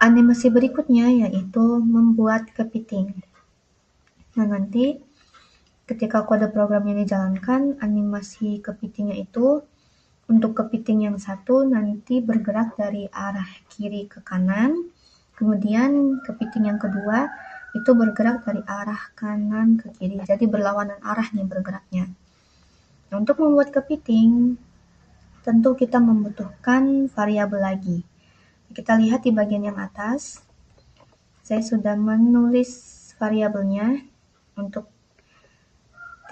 animasi berikutnya yaitu membuat kepiting. Nah, nanti ketika kode programnya dijalankan, animasi kepitingnya itu untuk kepiting yang satu nanti bergerak dari arah kiri ke kanan, kemudian kepiting yang kedua itu bergerak dari arah kanan ke kiri, jadi berlawanan arah nih bergeraknya. Nah, untuk membuat kepiting, tentu kita membutuhkan variabel lagi. Kita lihat di bagian yang atas, saya sudah menulis variabelnya untuk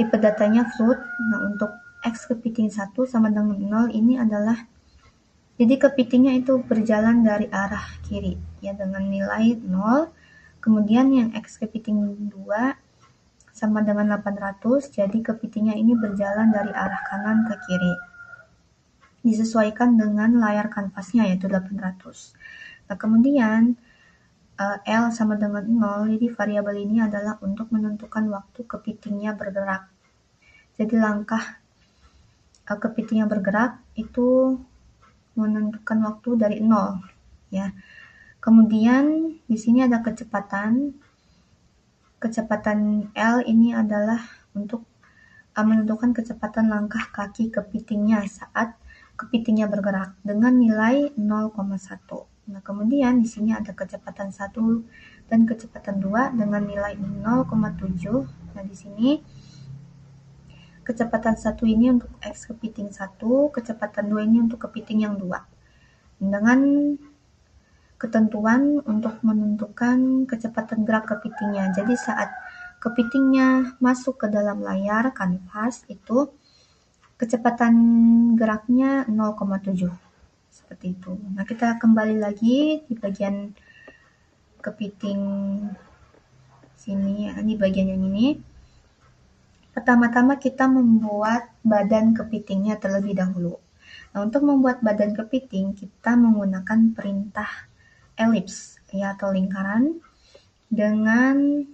tipe datanya float. Nah, untuk X kepiting 1 sama dengan 0 ini adalah, jadi kepitingnya itu berjalan dari arah kiri, ya dengan nilai 0. Kemudian yang X kepiting 2 sama dengan 800, jadi kepitingnya ini berjalan dari arah kanan ke kiri. Disesuaikan dengan layar kanvasnya yaitu 800. Nah, kemudian L sama dengan 0, jadi variabel ini adalah untuk menentukan waktu kepitingnya bergerak. Jadi langkah kepitingnya bergerak itu menentukan waktu dari 0, ya. Kemudian di sini ada kecepatan. Kecepatan L ini adalah untuk menentukan kecepatan langkah kaki kepitingnya saat kepitingnya bergerak dengan nilai 0,1. Nah, kemudian di sini ada kecepatan 1 dan kecepatan 2 dengan nilai 0,7. Nah, di sini kecepatan 1 ini untuk X kepiting 1, kecepatan 2 ini untuk kepiting yang 2. Dengan ketentuan untuk menentukan kecepatan gerak kepitingnya. Jadi saat kepitingnya masuk ke dalam layar kanvas itu kecepatan geraknya 0,7. Seperti itu. Nah, kita kembali lagi di bagian kepiting sini, ya, di bagian yang ini. Pertama-tama kita membuat badan kepitingnya terlebih dahulu. Nah, untuk membuat badan kepiting, kita menggunakan perintah elips, ya, atau lingkaran dengan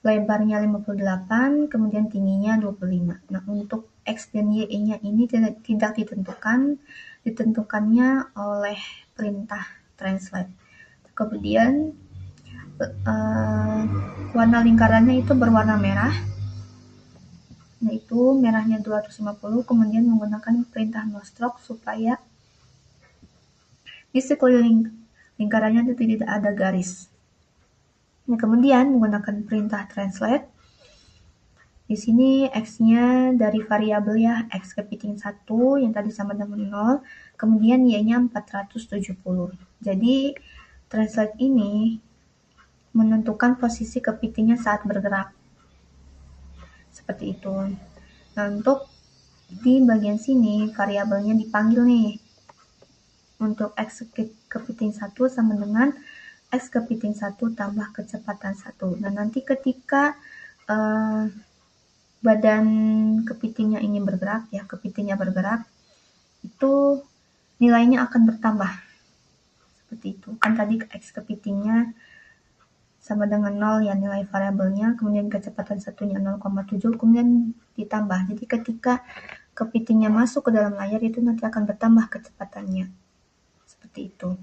lebarnya 58, kemudian tingginya 25. Nah, untuk X dan Y-nya ini tidak ditentukan, ditentukannya oleh perintah translate. Kemudian warna lingkarannya itu berwarna merah, yaitu merahnya 250, kemudian menggunakan perintah no-stroke supaya di sekeliling lingkarannya itu tidak ada garis. Nah, kemudian menggunakan perintah translate. Di sini X-nya dari variabel ya, X kepiting 1 yang tadi sama dengan 0, kemudian Y-nya 470. Jadi translate ini menentukan posisi kepitingnya saat bergerak. Seperti itu. Nah, untuk di bagian sini variabelnya dipanggil nih. Untuk X kepiting 1 sama dengan X kepiting 1 tambah kecepatan 1. Nah, nanti ketika badan kepitingnya ini bergerak, ya, kepitingnya bergerak, itu nilainya akan bertambah. Seperti itu. Kan tadi X kepitingnya sama dengan 0 ya nilai variabelnya, kemudian kecepatan satunya 0,7, kemudian ditambah. Jadi ketika kepitingnya masuk ke dalam layar itu nanti akan bertambah kecepatannya. Seperti itu.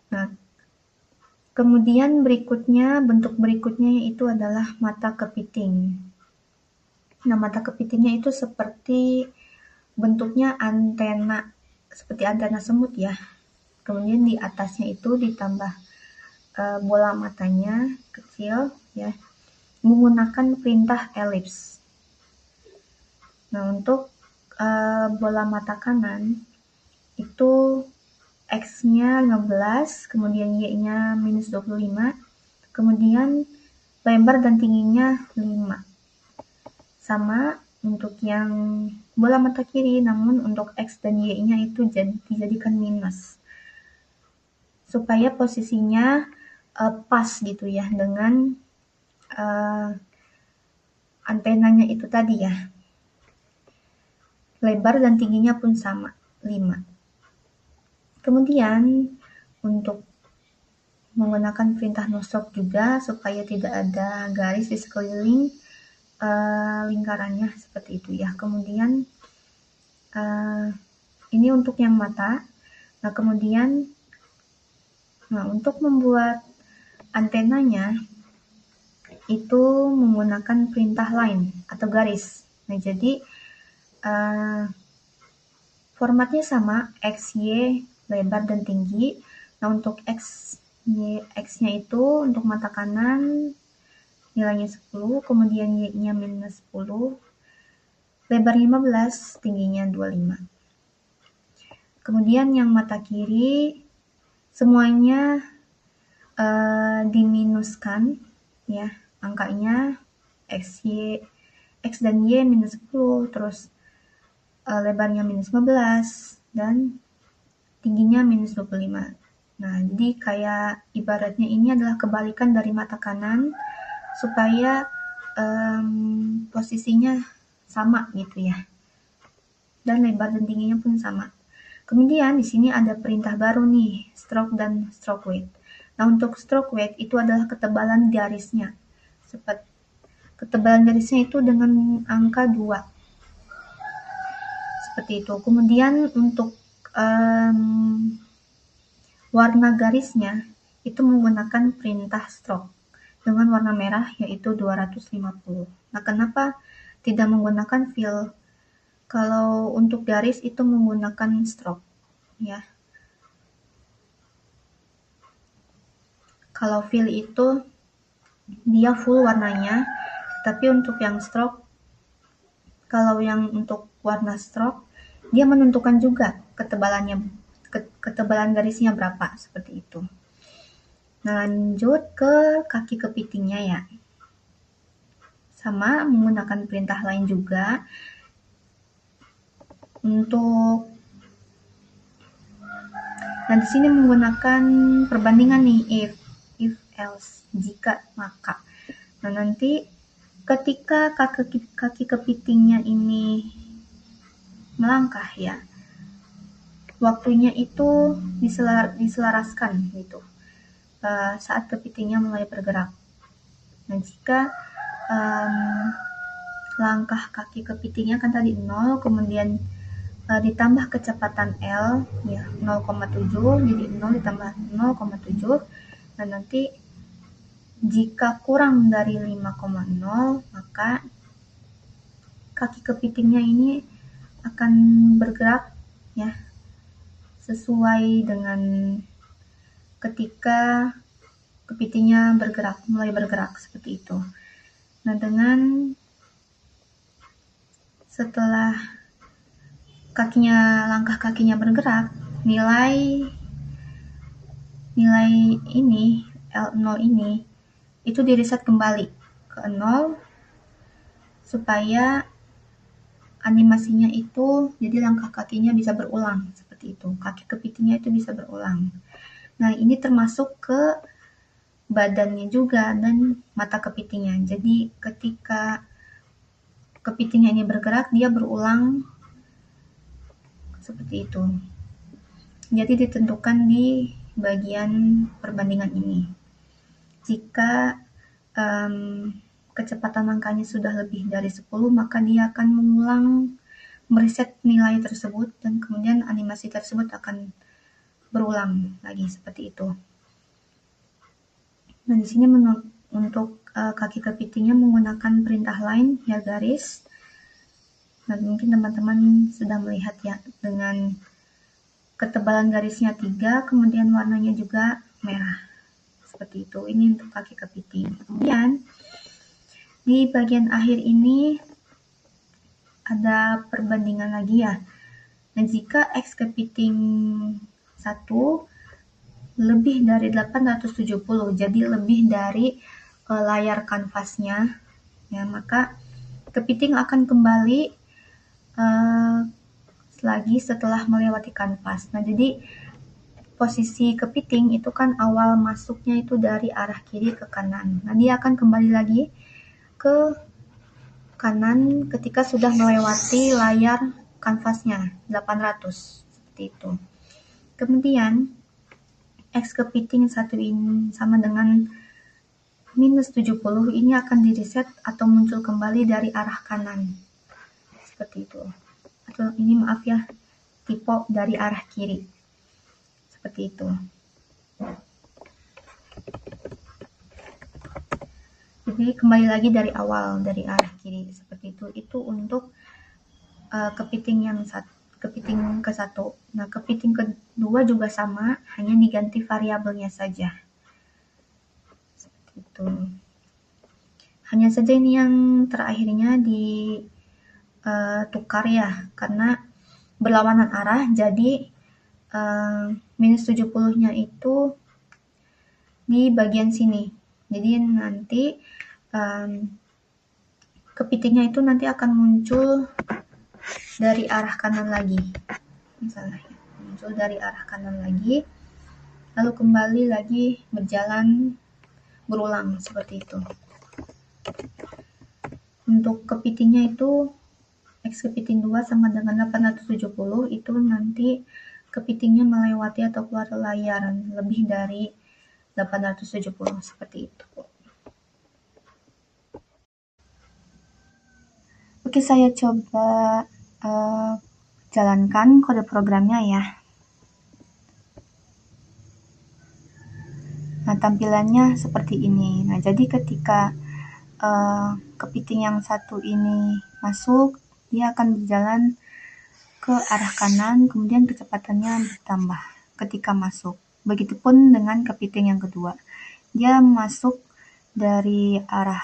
Nah, kemudian berikutnya, bentuk berikutnya yaitu adalah mata kepiting. Nah, mata kepitingnya itu seperti bentuknya antena, seperti antena semut ya. Kemudian di atasnya itu ditambah bola matanya kecil ya, menggunakan perintah elips. Nah, untuk bola mata kanan itu X-nya 15, kemudian Y-nya minus 25, kemudian lebar dan tingginya 5. Sama untuk yang bola mata kiri, namun untuk X dan Y-nya itu dijadikan minus. Supaya posisinya pas gitu ya dengan antenanya itu tadi ya. Lebar dan tingginya pun sama, 5. Kemudian untuk menggunakan perintah no-stroke juga supaya tidak ada garis di sekeliling lingkarannya seperti itu ya. Kemudian ini untuk yang mata. Nah, kemudian Nah, untuk membuat antenanya itu menggunakan perintah line atau garis. Nah, jadi formatnya sama, X, Y, lebar dan tinggi. Nah, untuk X-nya itu untuk mata kanan nilainya 10, kemudian Y-nya minus 10, lebarnya 15, tingginya 25. Kemudian yang mata kiri semuanya diminuskan ya, angkanya X dan Y minus 10, terus lebarnya minus 15 dan tingginya minus 25. Nah, jadi kayak ibaratnya ini adalah kebalikan dari mata kanan supaya posisinya sama gitu ya. Dan lebar dan tingginya pun sama. Kemudian di sini ada perintah baru nih, stroke dan stroke weight. Nah, untuk stroke weight itu adalah ketebalan garisnya. Ketebalan garisnya itu dengan angka 2. Seperti itu. Kemudian untuk warna garisnya itu menggunakan perintah stroke dengan warna merah yaitu 250. Nah, kenapa tidak menggunakan fill? Kalau untuk garis itu menggunakan stroke ya. Kalau fill itu dia full warnanya, tapi untuk yang stroke, kalau yang untuk warna stroke dia menentukan juga ketebalan garisnya berapa, seperti itu. Nah, lanjut ke kaki kepitingnya ya. Sama menggunakan perintah lain juga. Nah, di sini menggunakan perbandingan nih, if else, jika maka. Nah, nanti ketika kaki kepitingnya ini melangkah ya, waktunya itu diselaraskan gitu saat kepitingnya mulai bergerak. Nah, jika langkah kaki kepitingnya kan tadi 0, kemudian ditambah kecepatan L ya 0,7, jadi 0 ditambah 0,7. Nah, nanti jika kurang dari 5,0 maka kaki kepitingnya ini akan bergerak ya sesuai dengan ketika kepitingnya mulai bergerak seperti itu. Nah, setelah langkah kakinya bergerak, nilai ini L0 ini itu di-reset kembali ke 0 supaya animasinya itu jadi langkah kakinya bisa berulang seperti itu. Kaki kepitingnya itu bisa berulang. Nah, ini termasuk ke badannya juga dan mata kepitingnya. Jadi ketika kepitingnya ini bergerak, dia berulang seperti itu. Jadi ditentukan di bagian perbandingan ini. Jika kecepatan langkahnya sudah lebih dari 10, maka dia akan mereset nilai tersebut dan kemudian animasi tersebut akan berulang lagi seperti itu. Nah, di sini untuk kaki kepitingnya menggunakan perintah line ya garis. Nah, mungkin teman-teman sudah melihat ya dengan ketebalan garisnya 3, kemudian warnanya juga merah. Seperti itu. Ini untuk kaki kepiting. Kemudian di bagian akhir ini ada perbandingan lagi ya. Nah, jika X kepiting 1 lebih dari 870, jadi lebih dari layar kanvasnya, ya, maka kepiting akan kembali lagi setelah melewati kanvas. Nah, jadi posisi kepiting itu kan awal masuknya itu dari arah kiri ke kanan. Nah, dia akan kembali lagi ke kanan ketika sudah melewati layar kanvasnya 800 seperti itu. Kemudian X kepiting 1 ini sama dengan minus 70 ini akan di-reset atau muncul kembali dari arah kanan seperti itu. Atau ini maaf ya, tipe dari arah kiri seperti itu. Jadi kembali lagi dari awal, dari arah kiri seperti itu. Itu untuk kepiting ke satu. Nah, kepiting kedua juga sama, hanya diganti variabelnya saja. Seperti itu. Hanya saja ini yang terakhirnya ditukar ya, karena berlawanan arah, jadi minus 70-nya itu di bagian sini. Jadi nanti kepitingnya itu nanti akan muncul dari arah kanan lagi. Misalnya, muncul dari arah kanan lagi, lalu kembali lagi berjalan berulang seperti itu. Untuk kepitingnya itu X kepiting 2 sama dengan 870, itu nanti kepitingnya melewati atau keluar layar lebih dari 870 seperti itu. Oke, saya coba jalankan kode programnya ya. Nah, tampilannya seperti ini. Nah, jadi ketika kepiting yang satu ini masuk, dia akan berjalan ke arah kanan, kemudian kecepatannya bertambah ketika masuk. Begitupun dengan kepiting yang kedua. Dia masuk dari arah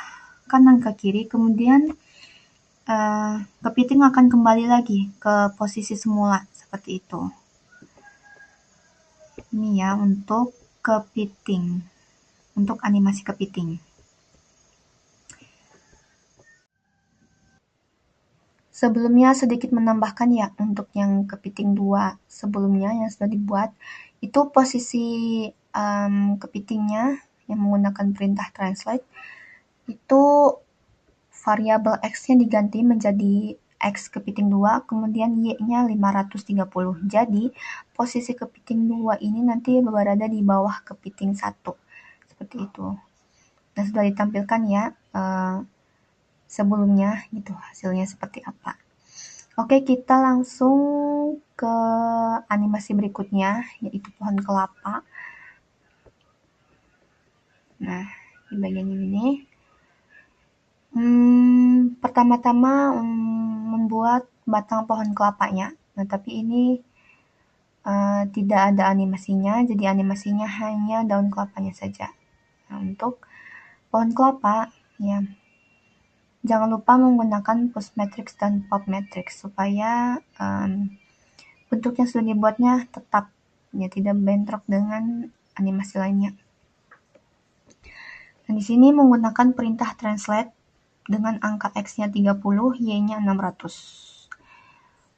kanan ke kiri, kemudian kepiting akan kembali lagi ke posisi semula, seperti itu. Ini ya untuk kepiting, untuk animasi kepiting. Sebelumnya sedikit menambahkan ya, untuk yang kepiting 2 sebelumnya yang sudah dibuat, itu posisi kepitingnya yang menggunakan perintah translate, itu variabel X-nya diganti menjadi X kepiting 2, kemudian Y-nya 530. Jadi, posisi kepiting 2 ini nanti berada di bawah kepiting 1. Seperti itu. Nah, sudah ditampilkan ya sebelumnya, gitu hasilnya seperti apa. Oke, kita langsung ke animasi berikutnya, yaitu pohon kelapa. Nah, di bagian ini. Pertama-tama membuat batang pohon kelapanya. Nah, tapi ini tidak ada animasinya, jadi animasinya hanya daun kelapanya saja. Nah, untuk pohon kelapa, ya, jangan lupa menggunakan push matrix dan pop matrix supaya bentuk yang sudah dibuatnya tetap, ya, tidak bentrok dengan animasi lainnya. Nah, di sini menggunakan perintah translate dengan angka X-nya 30, Y-nya 600.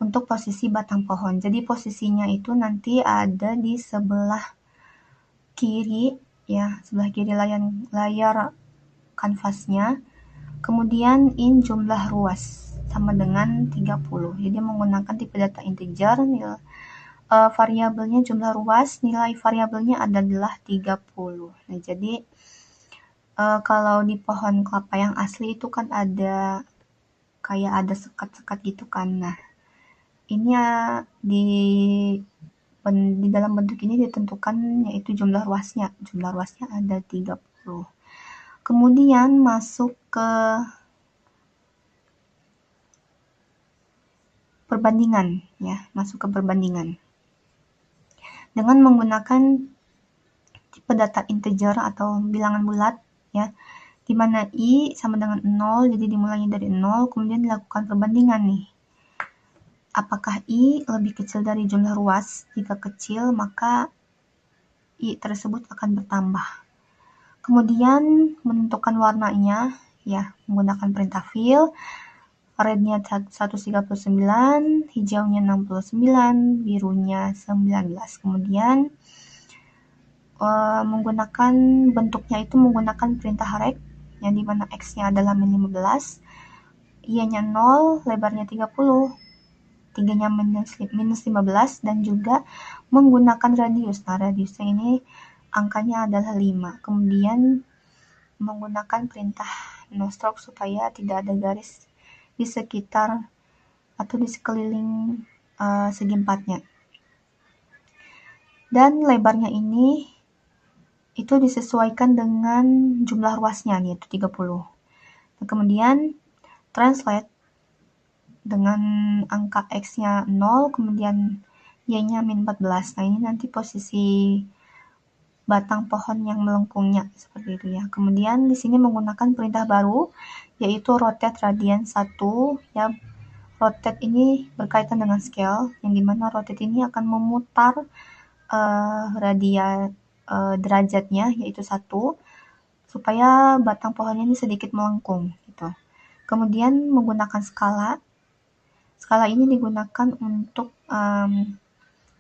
Untuk posisi batang pohon. Jadi posisinya itu nanti ada di sebelah kiri, ya, sebelah kiri layar kanvasnya. Kemudian in jumlah ruas sama dengan 30. Jadi menggunakan tipe data integer, variabelnya jumlah ruas, nilai variabelnya adalah 30. Nah, jadi kalau di pohon kelapa yang asli itu kan ada kayak ada sekat-sekat gitu kan. Nah, ini di dalam bentuk ini ditentukan yaitu jumlah ruasnya. Jumlah ruasnya ada 30. Kemudian masuk ke perbandingan, ya, masuk ke perbandingan. Dengan menggunakan tipe data integer atau bilangan bulat, ya, di mana I sama dengan 0, jadi dimulainya dari 0, kemudian dilakukan perbandingan nih. Apakah I lebih kecil dari jumlah ruas? Jika kecil, maka I tersebut akan bertambah. Kemudian menentukan warnanya, ya, menggunakan perintah fill. Rednya 139, hijaunya 69, birunya 19. Kemudian menggunakan bentuknya itu menggunakan perintah rect, yang dimana X-nya adalah min 15, Y-nya 0, lebarnya 30, 3-nya minus 15, dan juga menggunakan radius. Nah, radiusnya ini angkanya adalah 5. Kemudian menggunakan perintah no stroke supaya tidak ada garis di sekitar atau di sekeliling segi empatnya. Dan lebarnya ini itu disesuaikan dengan jumlah ruasnya, yaitu 30. Nah, kemudian translate dengan angka X-nya 0, kemudian Y-nya min 14. Nah, ini nanti posisi batang pohon yang melengkungnya, seperti itu ya. Kemudian di sini menggunakan perintah baru, yaitu rotate radian 1, ya. Rotate ini berkaitan dengan scale, yang dimana rotate ini akan memutar derajatnya, yaitu 1, supaya batang pohonnya ini sedikit melengkung, gitu. Kemudian menggunakan skala. Skala ini digunakan untuk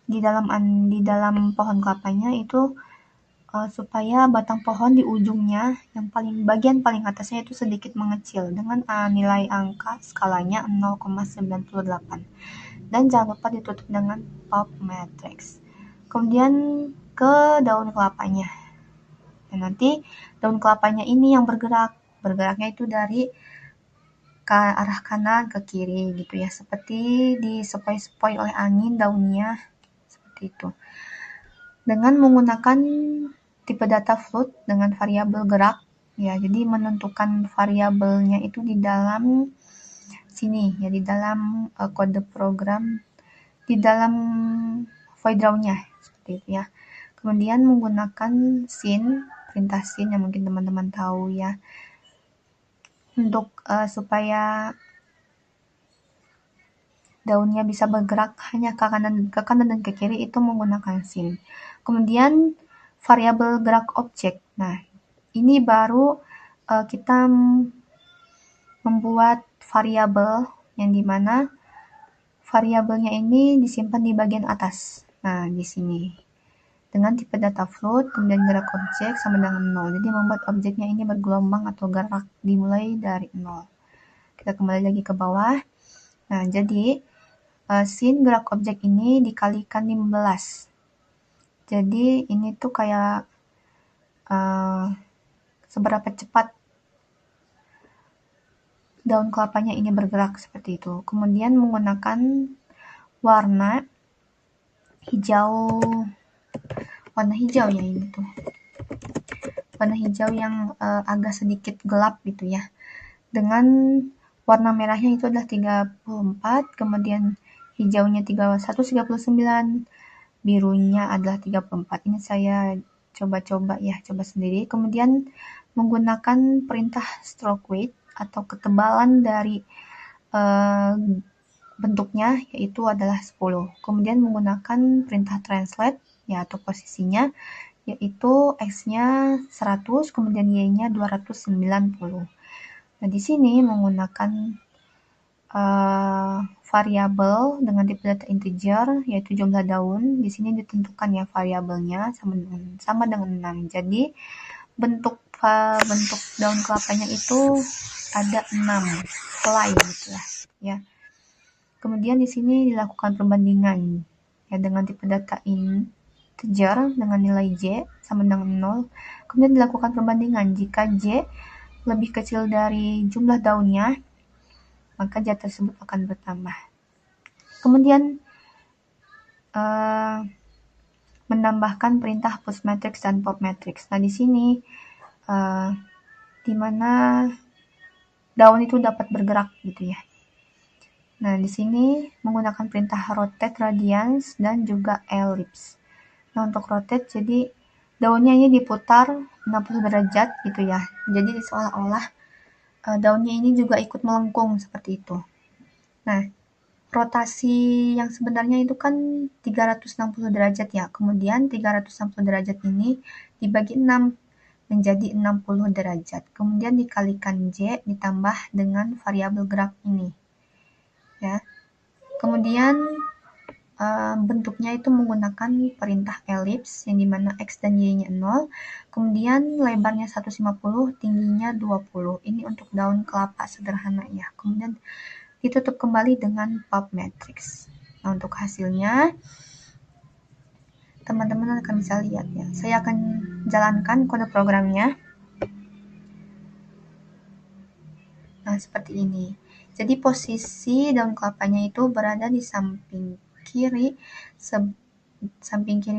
di dalam pohon kelapanya itu supaya batang pohon di ujungnya yang bagian paling atasnya itu sedikit mengecil dengan nilai angka skalanya 0,98. Dan jangan lupa ditutup dengan pulp matrix. Kemudian ke daun kelapanya. Dan nanti daun kelapanya ini yang bergeraknya itu dari ke arah kanan ke kiri gitu ya, seperti disepoi-sepoi oleh angin daunnya, seperti itu. Dengan menggunakan tipe data float dengan variabel gerak, ya, jadi menentukan variabelnya itu di dalam sini, ya, di dalam kode program, di dalam void row-nya, seperti itu ya. Kemudian menggunakan scene, perintah scene yang mungkin teman-teman tahu ya, untuk supaya daunnya bisa bergerak hanya ke kanan dan ke kiri, itu menggunakan scene. Kemudian variabel gerak objek. Nah, ini baru kita membuat variabel yang dimana variabelnya ini disimpan di bagian atas. Nah, di sini. Dengan tipe data float, kemudian gerak objek sama dengan 0. Jadi membuat objeknya ini bergelombang atau gerak dimulai dari 0. Kita kembali lagi ke bawah. Nah, jadi sin gerak objek ini dikalikan 15. Jadi ini tuh kayak seberapa cepat daun kelapanya ini bergerak, seperti itu. Kemudian menggunakan warna hijau ya ini tuh. Warna hijau yang agak sedikit gelap gitu ya. Dengan warna merahnya itu adalah 34, kemudian hijaunya 139, birunya adalah 34. Ini saya coba sendiri. Kemudian menggunakan perintah stroke weight atau ketebalan dari bentuknya, yaitu adalah 10. Kemudian menggunakan perintah translate, ya, atau posisinya, yaitu X-nya 100, kemudian Y-nya 290. Nah, di sini menggunakan variabel dengan tipe data integer, yaitu jumlah daun. Di sini ditentukan ya variabelnya sama dengan 6. Jadi bentuk daun kelapanya itu ada 6 helai gitu lah, ya. Kemudian di sini dilakukan perbandingan ya dengan tipe data integer dengan nilai J sama dengan 0. Kemudian dilakukan perbandingan jika J lebih kecil dari jumlah daunnya, maka J tersebut akan bertambah. Kemudian menambahkan perintah push matrix dan pop matrix. Nah, di sini di mana daun itu dapat bergerak gitu ya. Nah, di sini menggunakan perintah rotate radians dan juga ellipse. Nah, untuk rotate, jadi daunnya ini diputar 60 derajat gitu ya. Jadi seolah-olah daunnya ini juga ikut melengkung seperti itu. Nah, rotasi yang sebenarnya itu kan 360 derajat ya. Kemudian 360 derajat ini dibagi 6 menjadi 60 derajat. Kemudian dikalikan J ditambah dengan variabel gerak ini. Ya. Kemudian bentuknya itu menggunakan perintah ellipse yang dimana X dan Y-nya 0. Kemudian lebarnya 150, tingginya 20. Ini untuk daun kelapa sederhana ya. Kemudian ditutup kembali dengan pulp matrix. Nah, untuk hasilnya teman-teman akan bisa lihat ya. Saya akan jalankan kode programnya. Nah, seperti ini. Jadi posisi daun kelapanya itu berada di samping kiri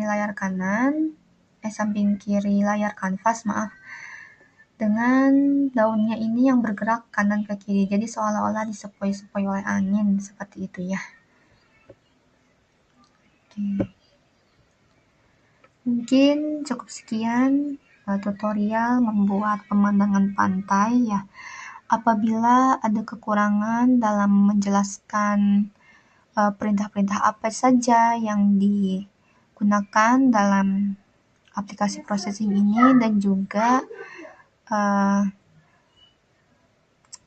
layar kanan. samping kiri layar kanvas, maaf, dengan daunnya ini yang bergerak kanan ke kiri, jadi seolah-olah disepoi-sepoi oleh angin, seperti itu ya. Oke. Mungkin cukup sekian tutorial membuat pemandangan pantai ya. Apabila ada kekurangan dalam menjelaskan perintah-perintah apa saja yang digunakan dalam aplikasi processing ini, dan juga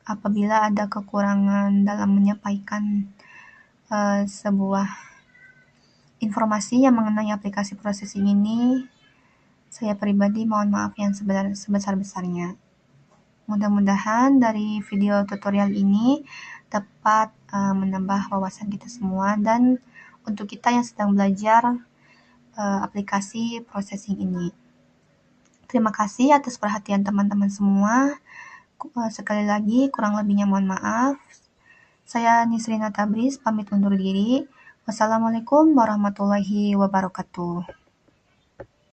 apabila ada kekurangan dalam menyampaikan sebuah informasi yang mengenai aplikasi processing ini, saya pribadi mohon maaf yang sebesar-besarnya. Mudah-mudahan dari video tutorial ini dapat menambah wawasan kita semua, dan untuk kita yang sedang belajar aplikasi processing ini. Terima kasih atas perhatian teman-teman semua. Sekali lagi, kurang lebihnya mohon maaf. Saya Nisrina Tabris, pamit undur diri. Wassalamualaikum warahmatullahi wabarakatuh.